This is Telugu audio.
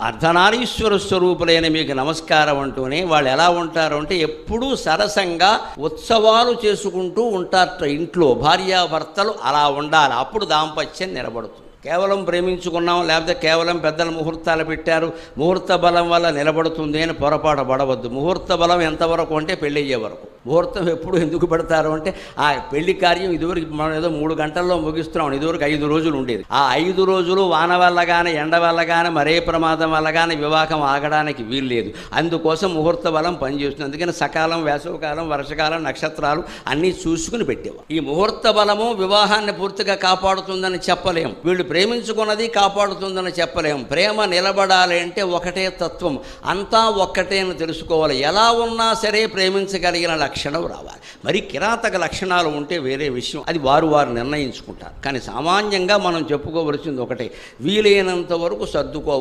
అర్ధనారీశ్వర స్వరూపులైన మీకు నమస్కారం అంటూనే వాళ్ళు ఎలా ఉంటారు అంటే ఎప్పుడూ సరసంగా ఉత్సవాలు చేసుకుంటూ ఉంటారట. ఇంట్లో భార్యాభర్తలు అలా ఉండాలి, అప్పుడు దాంపత్యం నిలబడుతుంది. కేవలం ప్రేమించుకున్నాం, లేకపోతే కేవలం పెద్దల ముహూర్తాలు పెట్టారు, ముహూర్త బలం వల్ల నిలబడుతుంది అని పొరపాటు పడవద్దు. ముహూర్త బలం ఎంతవరకు అంటే పెళ్ళి అయ్యే వరకు. ముహూర్తం ఎప్పుడు ఎందుకు పెడతారు అంటే ఆ పెళ్లి కార్యం ఇదివరకు మనం ఏదో 3 గంటల్లో ముగిస్తున్నాం, ఇదివరకు 5 రోజులు ఉండేది. ఆ 5 రోజులు వాన వల్ల కానీ ఎండ వల్ల కానీ మరే ప్రమాదం వల్ల కానీ వివాహం ఆగడానికి వీలు లేదు. అందుకోసం ముహూర్త బలం పనిచేస్తుంది. అందుకని సకాలం, వేసవకాలం, వర్షకాలం, నక్షత్రాలు అన్నీ చూసుకుని పెట్టేవారు. ఈ ముహూర్త బలము వివాహాన్ని పూర్తిగా కాపాడుతుందని చెప్పలేం, వీళ్ళు ప్రేమించుకున్నది కాపాడుతుందని చెప్పలేము. ప్రేమ నిలబడాలి అంటే ఒకటే తత్వం, అంతా ఒక్కటే అని తెలుసుకోవాలి. ఎలా ఉన్నా సరే ప్రేమించగలిగిన లక్షణం రావాలి. మరి కిరాతక లక్షణాలు ఉంటే వేరే విషయం, అది వారు నిర్ణయించుకుంటారు. కానీ సామాన్యంగా మనం చెప్పుకోవలసింది ఒకటే, వీలైనంత వరకు సర్దుకోవాలి.